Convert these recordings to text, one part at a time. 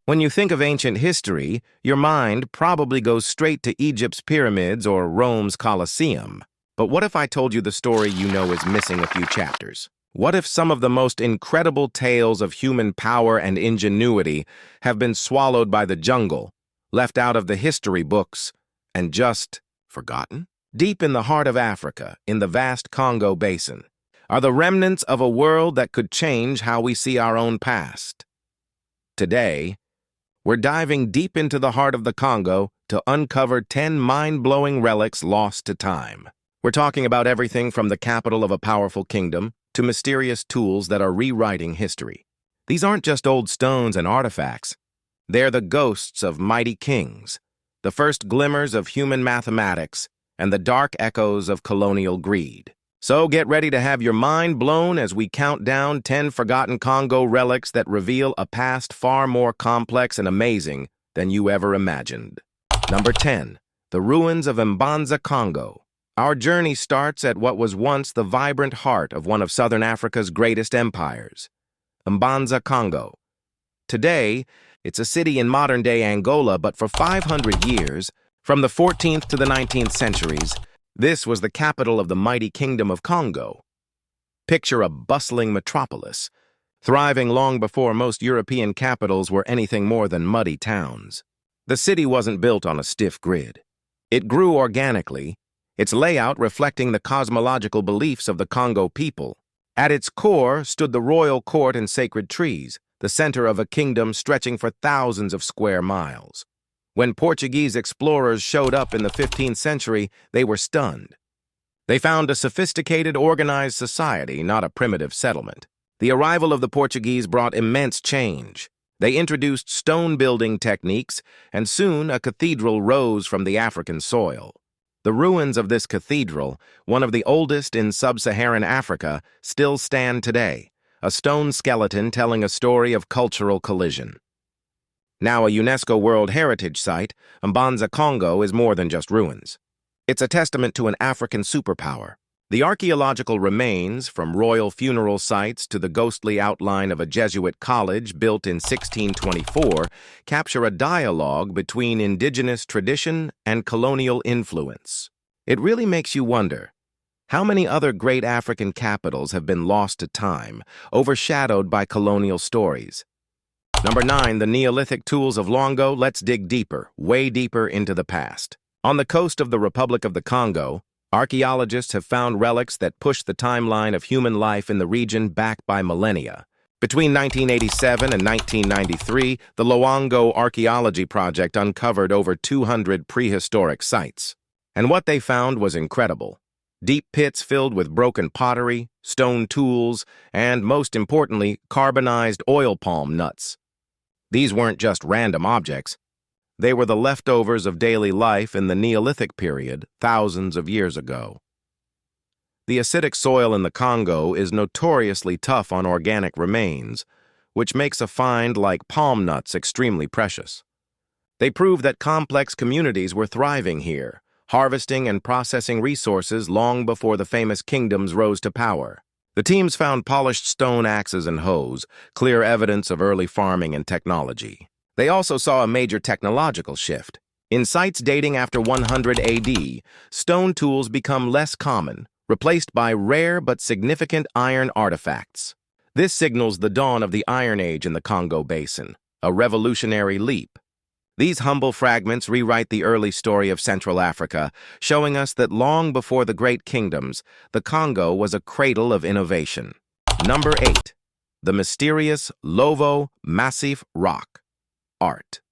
When you think of ancient history, your mind probably goes straight to Egypt's pyramids or Rome's Colosseum. But what if I told you the story you know is missing a few chapters? What if some of the most incredible tales of human power and ingenuity have been swallowed by the jungle, left out of the history books, and just forgotten? Deep in the heart of Africa, in the vast Congo basin, are the remnants of a world that could change how we see our own past. Today, we're diving deep into the heart of the Congo to uncover 10 mind-blowing relics lost to time. We're talking about everything from the capital of a powerful kingdom to mysterious tools that are rewriting history. These aren't just old stones and artifacts. They're the ghosts of mighty kings, the first glimmers of human mathematics, and the dark echoes of colonial greed. So get ready to have your mind blown as we count down 10 forgotten Congo relics that reveal a past far more complex and amazing than you ever imagined. Number 10. The ruins of Mbanza, Congo. Our journey starts at what was once the vibrant heart of one of Southern Africa's greatest empires, Mbanza, Congo. Today, it's a city in modern-day Angola, but for 500 years, from the 14th to the 19th centuries, this was the capital of the mighty Kingdom of Congo. Picture a bustling metropolis, thriving long before most European capitals were anything more than muddy towns. The city wasn't built on a stiff grid. It grew organically, its layout reflecting the cosmological beliefs of the Congo people. At its core stood the royal court and sacred trees, the center of a kingdom stretching for thousands of square miles. When Portuguese explorers showed up in the 15th century, they were stunned. They found a sophisticated, organized society, not a primitive settlement. The arrival of the Portuguese brought immense change. They introduced stone-building techniques, and soon a cathedral rose from the African soil. The ruins of this cathedral, one of the oldest in sub-Saharan Africa, still stand today, a stone skeleton telling a story of cultural collision. Now a UNESCO World Heritage Site, Mbanza, Congo is more than just ruins. It's a testament to an African superpower. The archaeological remains, from royal funeral sites to the ghostly outline of a Jesuit college built in 1624, capture a dialogue between indigenous tradition and colonial influence. It really makes you wonder, how many other great African capitals have been lost to time, overshadowed by colonial stories? Number 9, the Neolithic tools of Longo. Let's dig deeper, way deeper into the past. On the coast of the Republic of the Congo, archaeologists have found relics that push the timeline of human life in the region back by millennia. Between 1987 and 1993, the Longo Archaeology Project uncovered over 200 prehistoric sites. And what they found was incredible. Deep pits filled with broken pottery, stone tools, and, most importantly, carbonized oil palm nuts. These weren't just random objects. They were the leftovers of daily life in the Neolithic period, thousands of years ago. The acidic soil in the Congo is notoriously tough on organic remains, which makes a find like palm nuts extremely precious. They prove that complex communities were thriving here, harvesting and processing resources long before the famous kingdoms rose to power. The teams found polished stone axes and hoes, clear evidence of early farming and technology. They also saw a major technological shift. In sites dating after 100 AD, stone tools become less common, replaced by rare but significant iron artifacts. This signals the dawn of the Iron Age in the Congo Basin, a revolutionary leap. These humble fragments rewrite the early story of Central Africa, showing us that long before the great kingdoms, the Congo was a cradle of innovation. Number 8. The mysterious Lovo Masif rock. Art.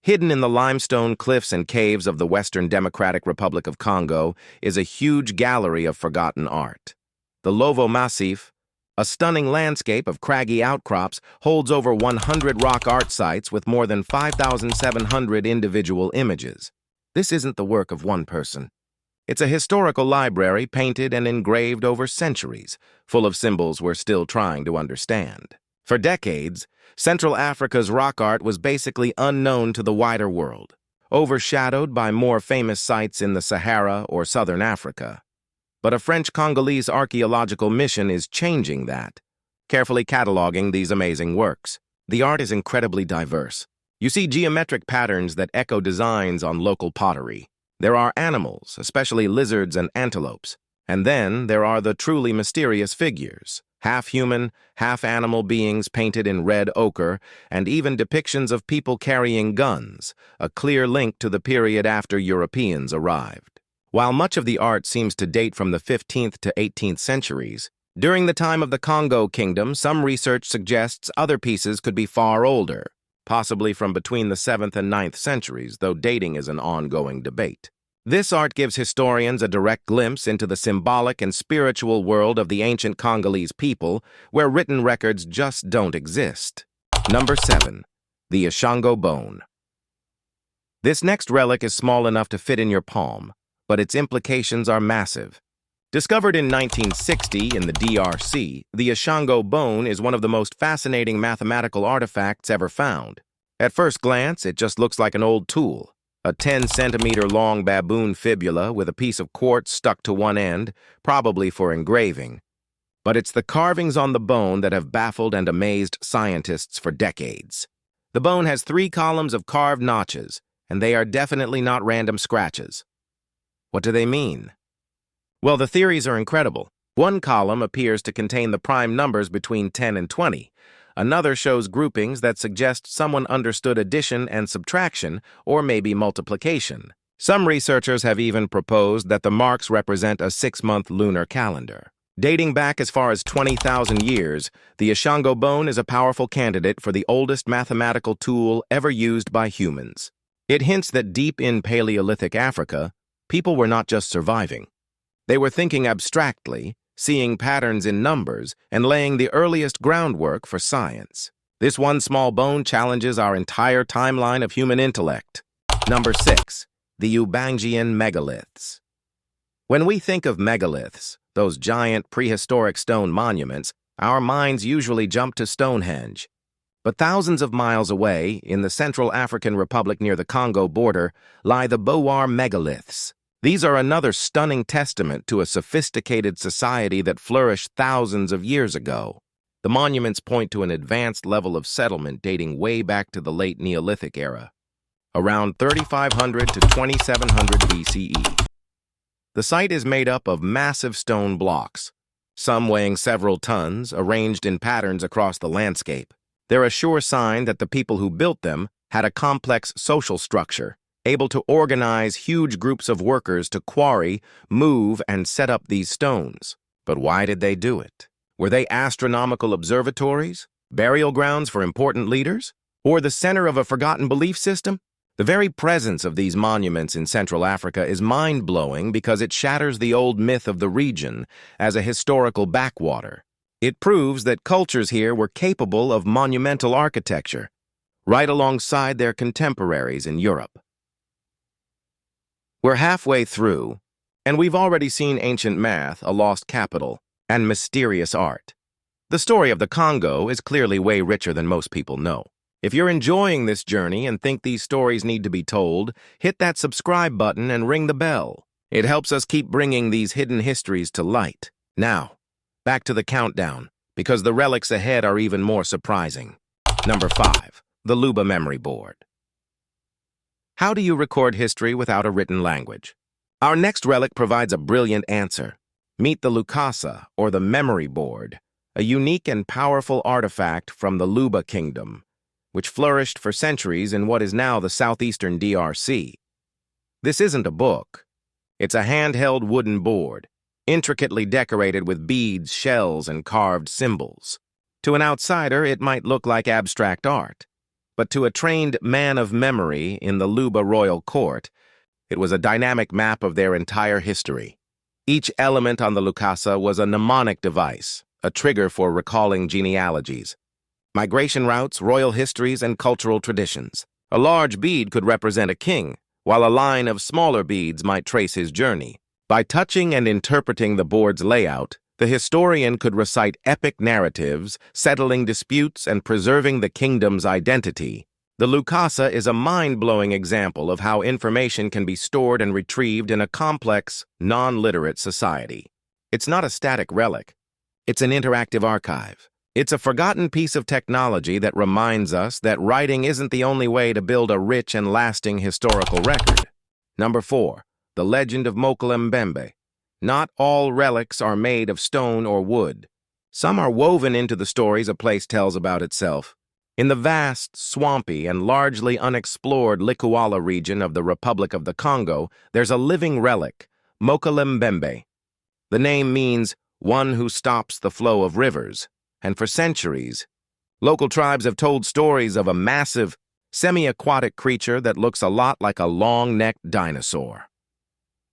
Hidden in the limestone cliffs and caves of the Western Democratic Republic of Congo is a huge gallery of forgotten art. The Lovo Masif, a stunning landscape of craggy outcrops, holds over 100 rock art sites with more than 5,700 individual images. This isn't the work of one person. It's a historical library painted and engraved over centuries, full of symbols we're still trying to understand. For decades, Central Africa's rock art was basically unknown to the wider world, overshadowed by more famous sites in the Sahara or Southern Africa. But a French-Congolese archaeological mission is changing that, carefully cataloging these amazing works. The art is incredibly diverse. You see geometric patterns that echo designs on local pottery. There are animals, especially lizards and antelopes. And then there are the truly mysterious figures, half-human, half-animal beings painted in red ochre, and even depictions of people carrying guns, a clear link to the period after Europeans arrived. While much of the art seems to date from the 15th to 18th centuries, during the time of the Congo Kingdom, some research suggests other pieces could be far older, possibly from between the 7th and 9th centuries, though dating is an ongoing debate. This art gives historians a direct glimpse into the symbolic and spiritual world of the ancient Congolese people, where written records just don't exist. Number 7. The Ishango Bone. This next relic is small enough to fit in your palm, but its implications are massive. Discovered in 1960 in the DRC, the Ishango Bone is one of the most fascinating mathematical artifacts ever found. At first glance, it just looks like an old tool, a 10-centimeter-long baboon fibula with a piece of quartz stuck to one end, probably for engraving. But it's the carvings on the bone that have baffled and amazed scientists for decades. The bone has 3 columns of carved notches, and they are definitely not random scratches. What do they mean? Well, the theories are incredible. One column appears to contain the prime numbers between 10 and 20. Another shows groupings that suggest someone understood addition and subtraction, or maybe multiplication. Some researchers have even proposed that the marks represent a 6-month lunar calendar. Dating back as far as 20,000 years, the Ishango Bone is a powerful candidate for the oldest mathematical tool ever used by humans. It hints that deep in Paleolithic Africa, people were not just surviving. They were thinking abstractly, seeing patterns in numbers, and laying the earliest groundwork for science. This one small bone challenges our entire timeline of human intellect. Number 6. The Ubangian Megaliths. When we think of megaliths, those giant prehistoric stone monuments, our minds usually jump to Stonehenge. But thousands of miles away, in the Central African Republic near the Congo border, lie the Boer megaliths. These are another stunning testament to a sophisticated society that flourished thousands of years ago. The monuments point to an advanced level of settlement dating way back to the late Neolithic era, around 3500 to 2700 BCE. The site is made up of massive stone blocks, some weighing several tons, arranged in patterns across the landscape. They're a sure sign that the people who built them had a complex social structure, able to organize huge groups of workers to quarry, move, and set up these stones. But why did they do it? Were they astronomical observatories, burial grounds for important leaders, or the center of a forgotten belief system? The very presence of these monuments in Central Africa is mind-blowing because it shatters the old myth of the region as a historical backwater. It proves that cultures here were capable of monumental architecture, right alongside their contemporaries in Europe. We're halfway through, and we've already seen ancient math, a lost capital, and mysterious art. The story of the Congo is clearly way richer than most people know. If you're enjoying this journey and think these stories need to be told, hit that subscribe button and ring the bell. It helps us keep bringing these hidden histories to light. Now, back to the countdown, because the relics ahead are even more surprising. Number 5. The Luba Memory Board. How do you record history without a written language? Our next relic provides a brilliant answer. Meet the Lukasa, or the Memory Board, a unique and powerful artifact from the Luba Kingdom, which flourished for centuries in what is now the southeastern DRC. This isn't a book. It's a handheld wooden board, intricately decorated with beads, shells, and carved symbols. To an outsider, it might look like abstract art. But to a trained man of memory in the Luba royal court, it was a dynamic map of their entire history. Each element on the Lukasa was a mnemonic device, a trigger for recalling genealogies, migration routes, royal histories, and cultural traditions. A large bead could represent a king, while a line of smaller beads might trace his journey. By touching and interpreting the board's layout, the historian could recite epic narratives, settling disputes, and preserving the kingdom's identity. The Lukasa is a mind-blowing example of how information can be stored and retrieved in a complex, non-literate society. It's not a static relic. It's an interactive archive, It's a forgotten piece of technology that reminds us that writing isn't the only way to build a rich and lasting historical record. Number 4. The Legend of Mokele-mbembe. Not all relics are made of stone or wood. Some are woven into the stories a place tells about itself. In the vast, swampy, and largely unexplored Likuala region of the Republic of the Congo, there's a living relic, Mokele-mbembe. The name means one who stops the flow of rivers, and for centuries, local tribes have told stories of a massive, semi-aquatic creature that looks a lot like a long-necked dinosaur.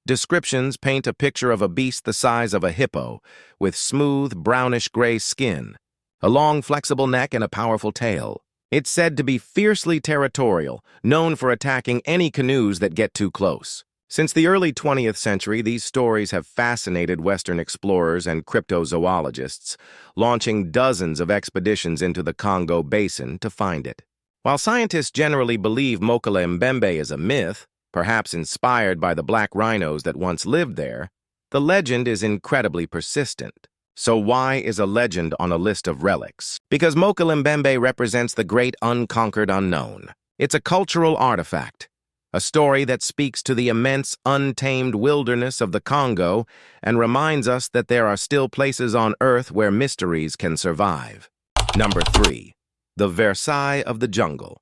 Descriptions paint a picture of a beast the size of a hippo, with smooth, brownish-gray skin, a long, flexible neck, and a powerful tail. It's said to be fiercely territorial, known for attacking any canoes that get too close. Since the early 20th century, these stories have fascinated Western explorers and cryptozoologists, launching dozens of expeditions into the Congo basin to find it. While scientists generally believe Mokele-mbembe is a myth, perhaps inspired by the black rhinos that once lived there, the legend is incredibly persistent. So why is a legend on a list of relics? Because Mokele-mbembe represents the great unconquered unknown. It's a cultural artifact, a story that speaks to the immense, untamed wilderness of the Congo and reminds us that there are still places on Earth where mysteries can survive. Number 3. The Versailles of the jungle.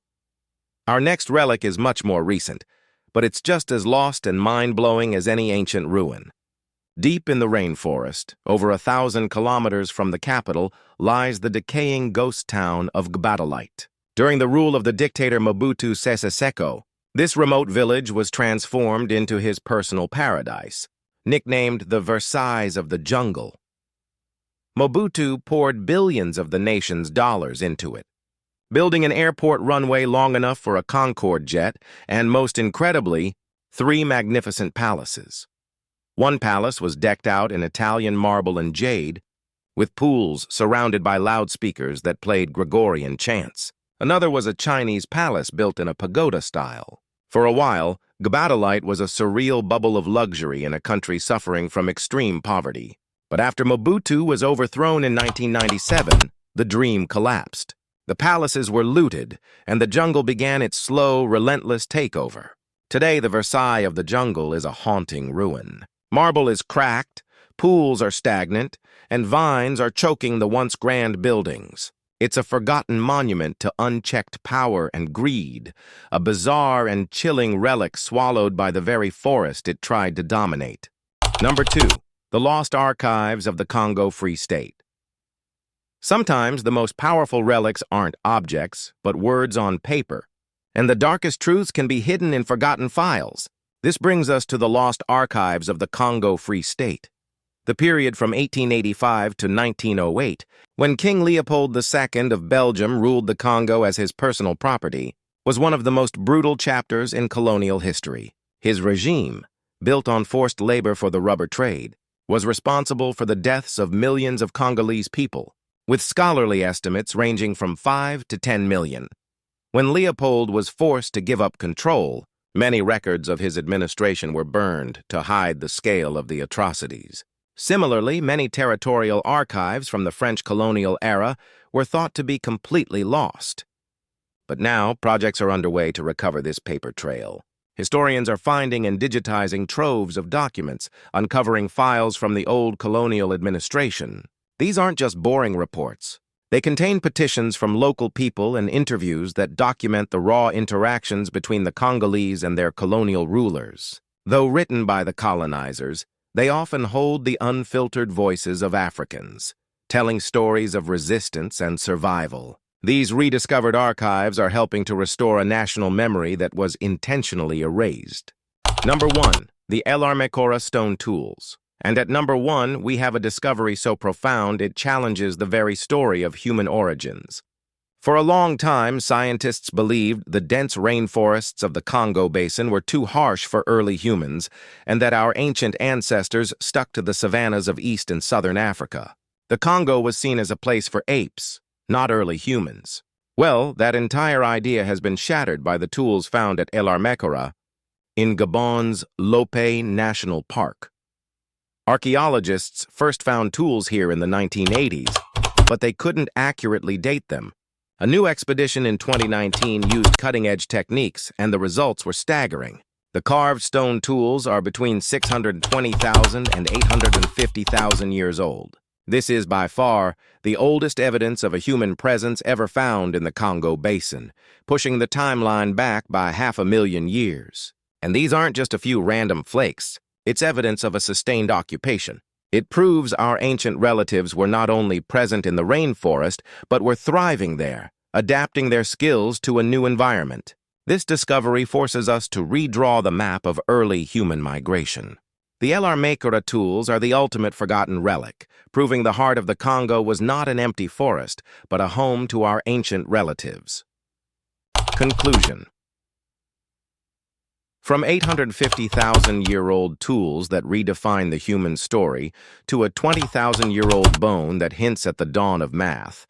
Our next relic is much more recent, but it's just as lost and mind-blowing as any ancient ruin. Deep in the rainforest, over 1,000 kilometers from the capital, lies the decaying ghost town of Gbadolite. During the rule of the dictator Mobutu Sese Seko, this remote village was transformed into his personal paradise, nicknamed the Versailles of the jungle. Mobutu poured billions of the nation's dollars into it, building an airport runway long enough for a Concorde jet, and most incredibly, 3 magnificent palaces. One palace was decked out in Italian marble and jade, with pools surrounded by loudspeakers that played Gregorian chants. Another was a Chinese palace built in a pagoda style. For a while, Gbadolite was a surreal bubble of luxury in a country suffering from extreme poverty. But after Mobutu was overthrown in 1997, the dream collapsed. The palaces were looted, and the jungle began its slow, relentless takeover. Today, the Versailles of the jungle is a haunting ruin. Marble is cracked, pools are stagnant, and vines are choking the once grand buildings. It's a forgotten monument to unchecked power and greed, a bizarre and chilling relic swallowed by the very forest it tried to dominate. Number 2. The Lost Archives of the Congo Free State. Sometimes the most powerful relics aren't objects, but words on paper, and the darkest truths can be hidden in forgotten files. This brings us to the Lost Archives of the Congo Free State. The period from 1885 to 1908, when King Leopold II of Belgium ruled the Congo as his personal property, was one of the most brutal chapters in colonial history. His regime, built on forced labor for the rubber trade, was responsible for the deaths of millions of Congolese people, with scholarly estimates ranging from 5 to 10 million. When Leopold was forced to give up control, many records of his administration were burned to hide the scale of the atrocities. Similarly, many territorial archives from the French colonial era were thought to be completely lost. But now, projects are underway to recover this paper trail. Historians are finding and digitizing troves of documents, uncovering files from the old colonial administration. These aren't just boring reports. They contain petitions from local people and interviews that document the raw interactions between the Congolese and their colonial rulers. Though written by the colonizers, they often hold the unfiltered voices of Africans, telling stories of resistance and survival. These rediscovered archives are helping to restore a national memory that was intentionally erased. Number 1. The Elmenteitan stone tools. And at number 1, we have a discovery so profound it challenges the very story of human origins. For a long time, scientists believed the dense rainforests of the Congo basin were too harsh for early humans, and that our ancient ancestors stuck to the savannas of East and Southern Africa. The Congo was seen as a place for apes, not early humans. Well, that entire idea has been shattered by the tools found at Elmenteitan in Gabon's Lope National Park. Archaeologists first found tools here in the 1980s, but they couldn't accurately date them. A new expedition in 2019 used cutting-edge techniques, and the results were staggering. The carved stone tools are between 620,000 and 850,000 years old. This is by far the oldest evidence of a human presence ever found in the Congo Basin, pushing the timeline back by 500,000 years. And these aren't just a few random flakes. It's evidence of a sustained occupation. It proves our ancient relatives were not only present in the rainforest, but were thriving there, adapting their skills to a new environment. This discovery forces us to redraw the map of early human migration. The Elmenteitan tools are the ultimate forgotten relic, proving the heart of the Congo was not an empty forest, but a home to our ancient relatives. Conclusion. From 850,000-year-old tools that redefine the human story to a 20,000-year-old bone that hints at the dawn of math,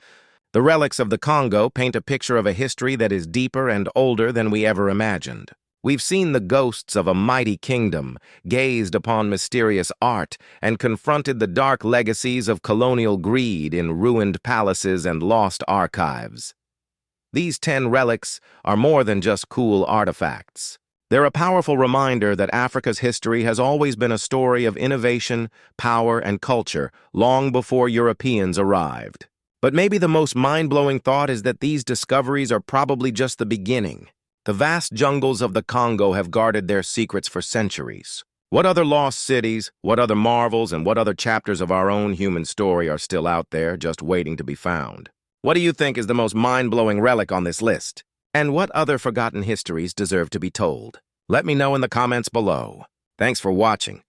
the relics of the Congo paint a picture of a history that is deeper and older than we ever imagined. We've seen the ghosts of a mighty kingdom, gazed upon mysterious art, and confronted the dark legacies of colonial greed in ruined palaces and lost archives. These 10 relics are more than just cool artifacts. They're a powerful reminder that Africa's history has always been a story of innovation, power, and culture long before Europeans arrived. But maybe the most mind-blowing thought is that these discoveries are probably just the beginning. The vast jungles of the Congo have guarded their secrets for centuries. What other lost cities, what other marvels, and what other chapters of our own human story are still out there just waiting to be found? What do you think is the most mind-blowing relic on this list? And what other forgotten histories deserve to be told? Let me know in the comments below. Thanks for watching.